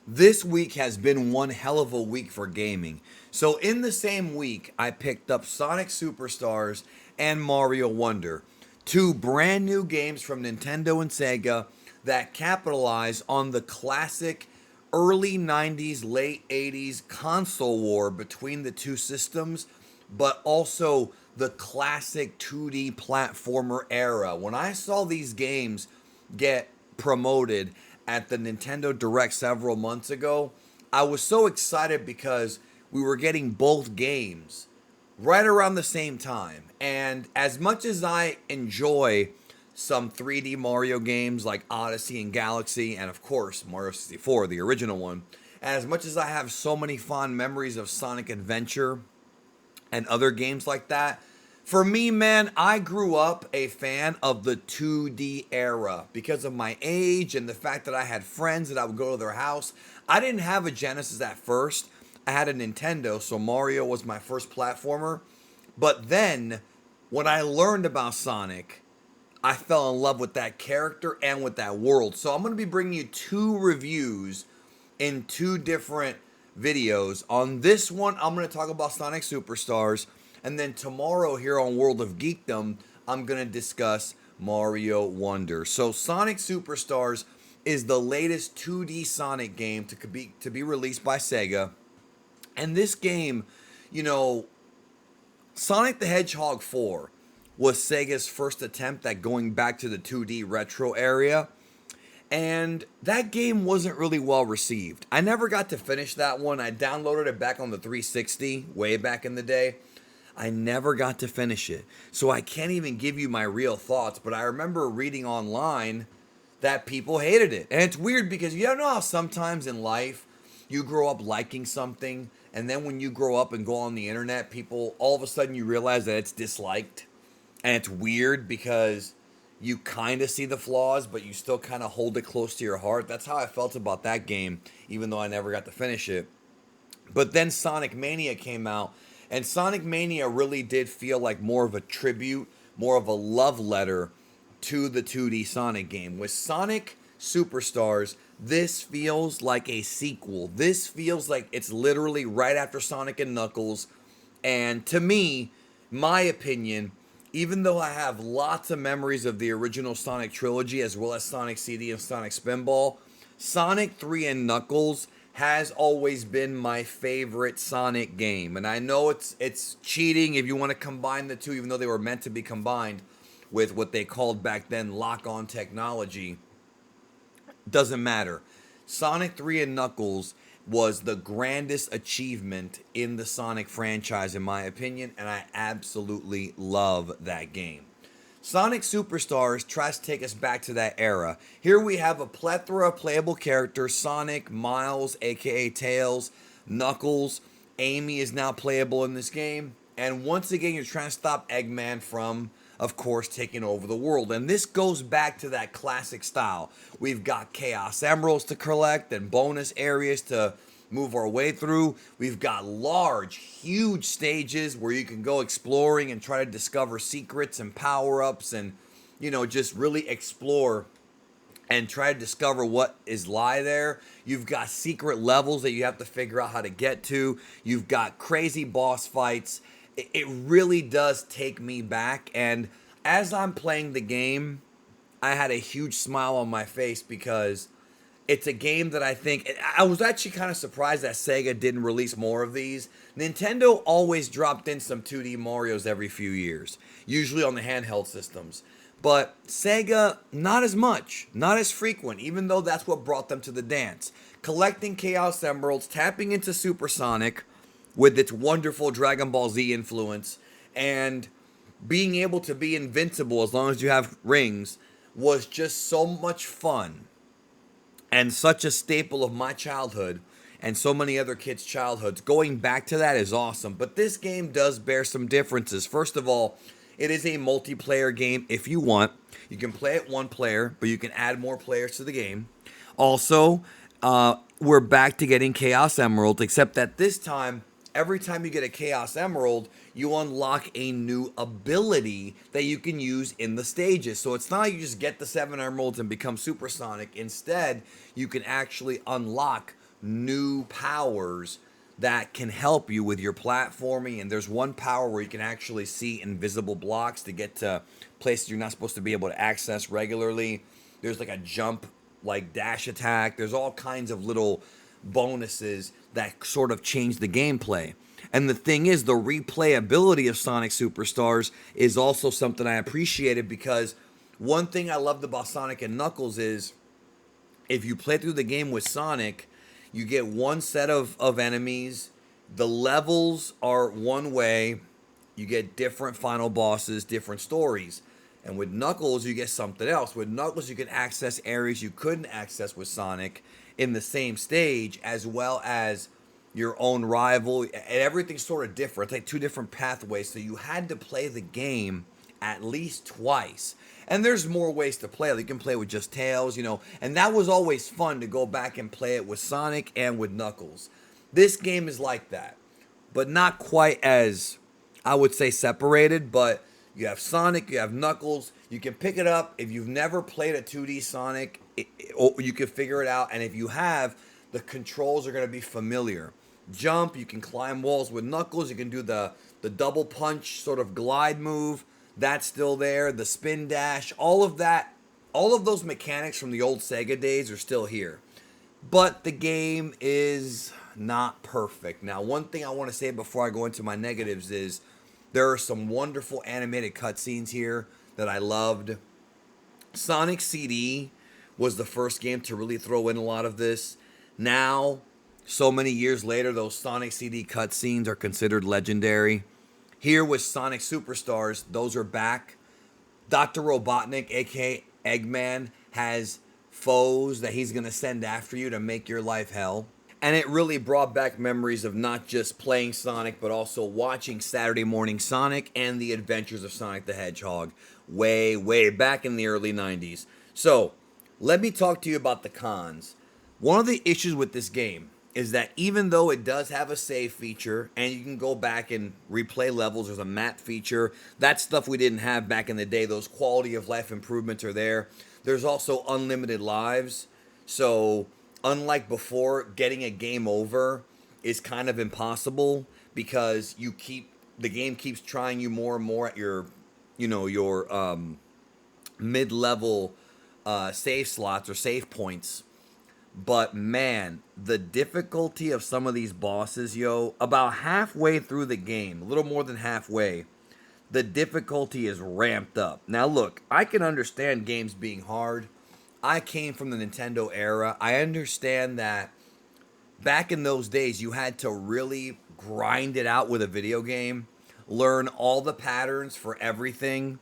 This week has been one hell of a week for gaming. So, in the same week, I picked up Sonic Superstars and Mario Wonder, two brand new games from Nintendo and Sega that capitalize on the classic early 90s, late 80s console war between the two systems, but also the classic 2D platformer era. When I saw these games get promoted at the Nintendo Direct several months ago, I was so excited because we were getting both games right around the same time. And as much as I enjoy some 3D Mario games like Odyssey and Galaxy, and of course Mario 64, the original one, and as much as I have so many fond memories of Sonic Adventure and other games like that. For me, man, I grew up a fan of the 2D era because of my age and the fact that I had friends that I would go to their house. I didn't have a Genesis at first. I had a Nintendo, so Mario was my first platformer. But then, when I learned about Sonic, I fell in love with that character and with that world. So I'm going to be bringing you two reviews in two different videos. On this one, I'm going to talk about Sonic Superstars. And then tomorrow here on World of Geekdom, I'm going to discuss Mario Wonder. So Sonic Superstars is the latest 2D Sonic game to be released by Sega. And this game, you know, Sonic the Hedgehog 4 was Sega's first attempt at going back to the 2D retro area. And that game wasn't really well received. I never got to finish that one. I downloaded it back on the 360 way back in the day. I never got to finish it. So I can't even give you my real thoughts, but I remember reading online that people hated it. And it's weird because you don't know how sometimes in life you grow up liking something, and then when you grow up and go on the internet, people all of a sudden you realize that it's disliked. And it's weird because you kind of see the flaws, but you still kind of hold it close to your heart. That's how I felt about that game, even though I never got to finish it. But then Sonic Mania came out, and Sonic Mania really did feel like more of a tribute, more of a love letter to the 2D Sonic game. With Sonic Superstars, this feels like a sequel. This feels like it's literally right after Sonic and Knuckles. And to me, my opinion, even though I have lots of memories of the original Sonic trilogy as well as Sonic CD and Sonic Spinball, Sonic 3 and Knuckles has always been my favorite Sonic game. And I know it's cheating if you want to combine the two, even though they were meant to be combined with what they called back then lock-on technology. Doesn't matter. Sonic 3 and Knuckles was the grandest achievement in the Sonic franchise, in my opinion, and I absolutely love that game. Sonic Superstars tries to take us back to that era. Here we have a plethora of playable characters: Sonic, Miles, aka Tails, Knuckles, Amy is now playable in this game. And once again, you're trying to stop Eggman from, of course, taking over the world. And this goes back to that classic style. We've got Chaos Emeralds to collect and bonus areas to move our way through. We've got large, huge stages where you can go exploring and try to discover secrets and power-ups and, just really explore and try to discover what is lie there. You've got secret levels that you have to figure out how to get to. You've got crazy boss fights. It really does take me back. And as I'm playing the game, I had a huge smile on my face because it's a game that I was actually kind of surprised that Sega didn't release more of these. Nintendo always dropped in some 2D Marios every few years, usually on the handheld systems. But Sega, not as much, not as frequent, even though that's what brought them to the dance. Collecting Chaos Emeralds, tapping into Super Sonic with its wonderful Dragon Ball Z influence, and being able to be invincible as long as you have rings was just so much fun and such a staple of my childhood and so many other kids' childhoods. Going back to that is awesome. But this game does bear some differences. First of all, it is a multiplayer game if you want. You can play it one player, but you can add more players to the game. Also, we're back to getting Chaos Emeralds, except that this time, every time you get a Chaos Emerald, you unlock a new ability that you can use in the stages. So it's not like you just get the 7 emeralds and become supersonic. Instead, you can actually unlock new powers that can help you with your platforming. And there's one power where you can actually see invisible blocks to get to places you're not supposed to be able to access regularly. There's like a jump, like dash attack. There's all kinds of little bonuses that sort of change the gameplay. And the thing is, the replayability of Sonic Superstars is also something I appreciated, because one thing I loved about Sonic and Knuckles is if you play through the game with Sonic, you get one set of enemies. The levels are one way. You get different final bosses, different stories. And with Knuckles, you get something else. With Knuckles, you can access areas you couldn't access with Sonic in the same stage, as well as your own rival. And everything's sort of different. It's like two different pathways. So you had to play the game at least twice. And there's more ways to play. Like you can play with just Tails, and that was always fun to go back and play it with Sonic and with Knuckles. This game is like that, but not quite as, I would say, separated. But you have Sonic, you have Knuckles. You can pick it up. If you've never played a 2D Sonic, you can figure it out. And if you have, the controls are going to be familiar. Jump, you can climb walls with Knuckles. You can do the double punch sort of glide move. That's still there. The spin dash, all of that, all of those mechanics from the old Sega days are still here. But the game is not perfect. Now, one thing I want to say before I go into my negatives is there are some wonderful animated cutscenes here that I loved. Sonic CD was the first game to really throw in a lot of this. Now, so many years later, those Sonic CD cutscenes are considered legendary. Here with Sonic Superstars, those are back. Dr. Robotnik, aka Eggman, has foes that he's going to send after you to make your life hell. And it really brought back memories of not just playing Sonic, but also watching Saturday Morning Sonic and the Adventures of Sonic the Hedgehog way, way back in the early 90s. So, let me talk to you about the cons. One of the issues with this game is that even though it does have a save feature and you can go back and replay levels, there's a map feature. That's stuff we didn't have back in the day. Those quality of life improvements are there. There's also unlimited lives. So unlike before, getting a game over is kind of impossible because the game keeps trying you more and more at your mid-level save slots or save points. But man, the difficulty of some of these bosses, about halfway through the game, a little more than halfway, the difficulty is ramped up. Now look, I can understand games being hard. I came from the Nintendo era. I understand that back in those days, you had to really grind it out with a video game, learn all the patterns for everything.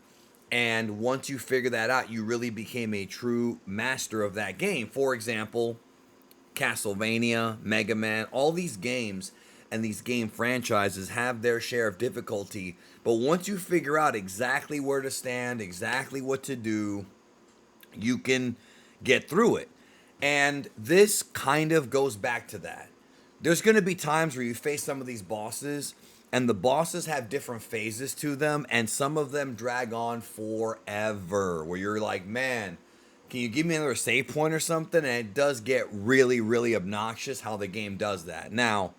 And once you figure that out, you really became a true master of that game. For example, Castlevania, Mega Man, all these games and these game franchises have their share of difficulty. But once you figure out exactly where to stand, exactly what to do, you can get through it. And this kind of goes back to that. There's going to be times where you face some of these bosses, and the bosses have different phases to them, and some of them drag on forever, where you're like, man, can you give me another save point or something? And it does get really, really obnoxious how the game does that. Now,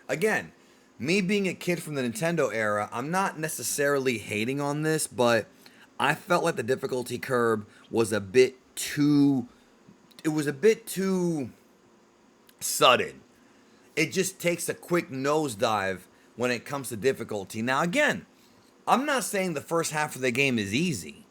again, me being a kid from the Nintendo era, I'm not necessarily hating on this, but I felt like the difficulty curve was a bit too sudden. It just takes a quick nosedive when it comes to difficulty. Now, again, I'm not saying the first half of the game is easy.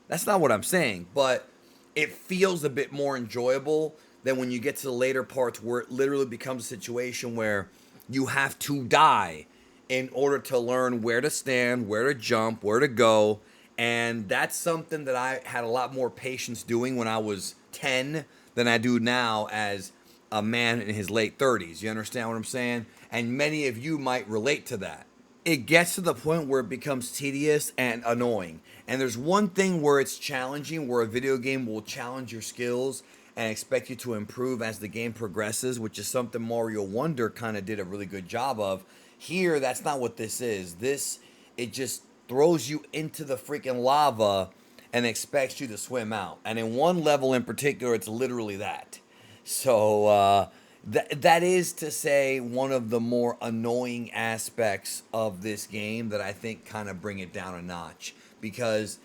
That's not what I'm saying, but it feels a bit more enjoyable than when you get to the later parts where it literally becomes a situation where you have to die in order to learn where to stand, where to jump, where to go. And that's something that I had a lot more patience doing when I was 10 than I do now as a man in his late 30s. You understand what I'm saying? And many of you might relate to that. It gets to the point where it becomes tedious and annoying. And there's one thing where it's challenging, where a video game will challenge your skills and expect you to improve as the game progresses, which is something Mario Wonder kind of did a really good job of. Here, that's not what this is. It just throws you into the freaking lava and expects you to swim out. And in one level in particular, it's literally that. So, That is to say one of the more annoying aspects of this game that I think kind of bring it down a notch because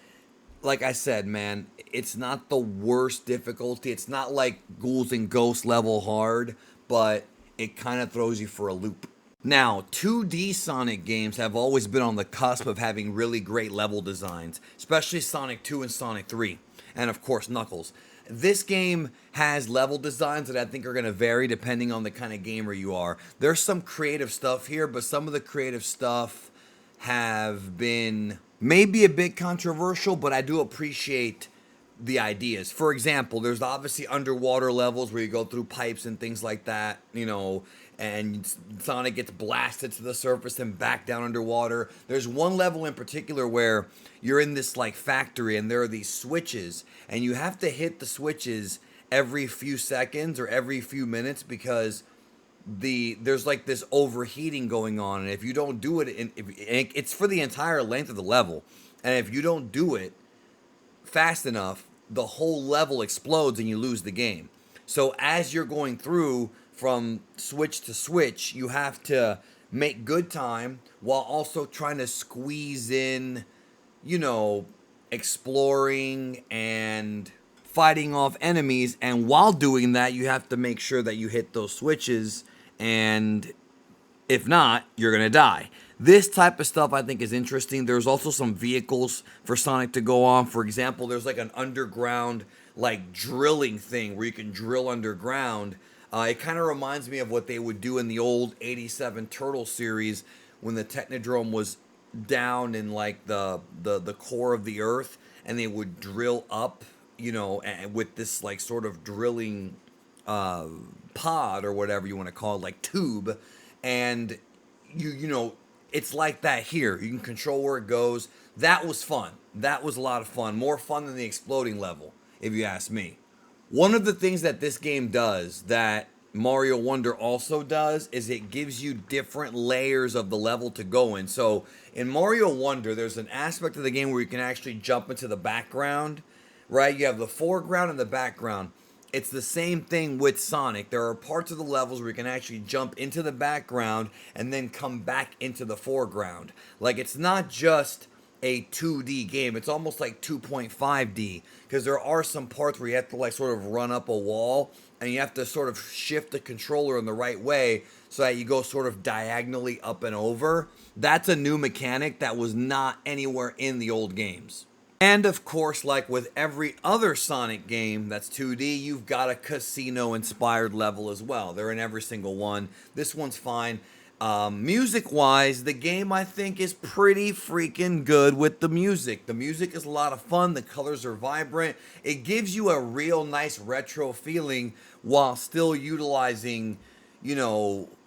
like I said, man, it's not the worst difficulty. It's not like Ghouls and Ghosts level hard, but it kind of throws you for a loop. Now, 2D Sonic games have always been on the cusp of having really great level designs, especially Sonic 2 and Sonic 3, and of course, Knuckles. This game has level designs that I think are going to vary depending on the kind of gamer you are. There's some creative stuff here, but some of the creative stuff have been maybe a bit controversial, but I do appreciate the ideas. For example, there's obviously underwater levels where you go through pipes and things like that, and Sonic gets blasted to the surface and back down underwater. There's one level in particular where you're in this like factory and there are these switches and you have to hit the switches every few seconds or every few minutes because there's like this overheating going on, and if you don't do it, it's for the entire length of the level, and if you don't do it fast enough, the whole level explodes and you lose the game. So as you're going through from switch to switch, you have to make good time while also trying to squeeze in, you know, exploring and fighting off enemies. And while doing that, you have to make sure that you hit those switches, and if not, you're going to die. This type of stuff I think is interesting. There's also some vehicles for Sonic to go on. For example, there's like an underground like drilling thing where you can drill underground. It kind of reminds me of what they would do in the old 87 Turtle series when the Technodrome was down in like the core of the earth, and they would drill up, with this like sort of drilling pod or whatever you want to call it, like tube, and it's like that here. You can control where it goes. That was fun. That was a lot of fun. More fun than the exploding level, if you ask me. One of the things that this game does that Mario Wonder also does is it gives you different layers of the level to go in. So in Mario Wonder, there's an aspect of the game where you can actually jump into the background, right? You have the foreground and the background. It's the same thing with Sonic. There are parts of the levels where you can actually jump into the background and then come back into the foreground. Like, it's not just a 2D game. It's almost like 2.5D, because there are some parts where you have to like sort of run up a wall and you have to sort of shift the controller in the right way so that you go sort of diagonally up and over. That's a new mechanic that was not anywhere in the old games. And of course, like with every other Sonic game that's 2D, you've got a casino-inspired level as well. They're in every single one. This one's fine. Music-wise, the game, I think, is pretty freaking good with the music. The music is a lot of fun. The colors are vibrant. It gives you a real nice retro feeling while still utilizing,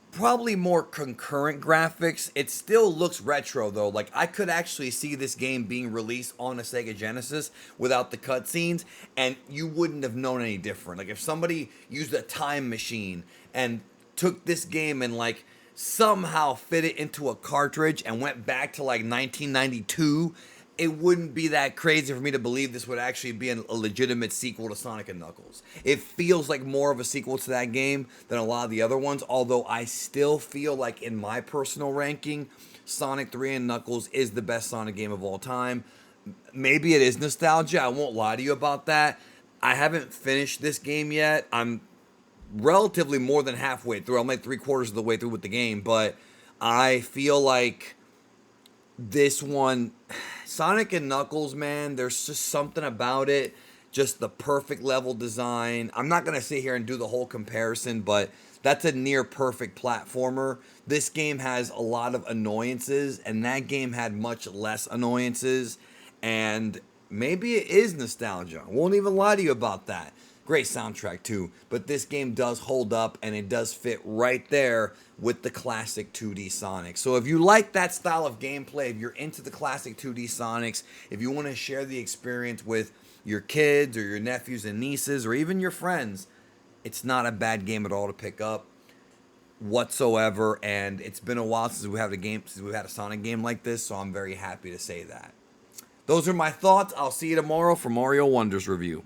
probably more concurrent graphics. It still looks retro though. Like, I could actually see this game being released on a Sega Genesis without the cutscenes, and you wouldn't have known any different. Like, if somebody used a time machine and took this game and like somehow fit it into a cartridge and went back to like 1992, it wouldn't be that crazy for me to believe this would actually be a legitimate sequel to Sonic and Knuckles. It feels like more of a sequel to that game than a lot of the other ones, although I still feel like in my personal ranking, Sonic 3 and Knuckles is the best Sonic game of all time. Maybe it is nostalgia, I won't lie to you about that. I haven't finished this game yet. I'm relatively more than halfway through. I'm like 3/4 of the way through with the game, but I feel like this one, Sonic and Knuckles, man, there's just something about it. Just the perfect level design. I'm not going to sit here and do the whole comparison, but that's a near perfect platformer. This game has a lot of annoyances, and that game had much less annoyances. And maybe it is nostalgia. I won't even lie to you about that. Great soundtrack too, but this game does hold up, and it does fit right there with the classic 2D Sonic. So if you like that style of gameplay, if you're into the classic 2D Sonics, if you want to share the experience with your kids or your nephews and nieces or even your friends, it's not a bad game at all to pick up whatsoever. And it's been a while since we've had a Sonic game like this, so I'm very happy to say that. Those are my thoughts. I'll see you tomorrow for Mario Wonders review.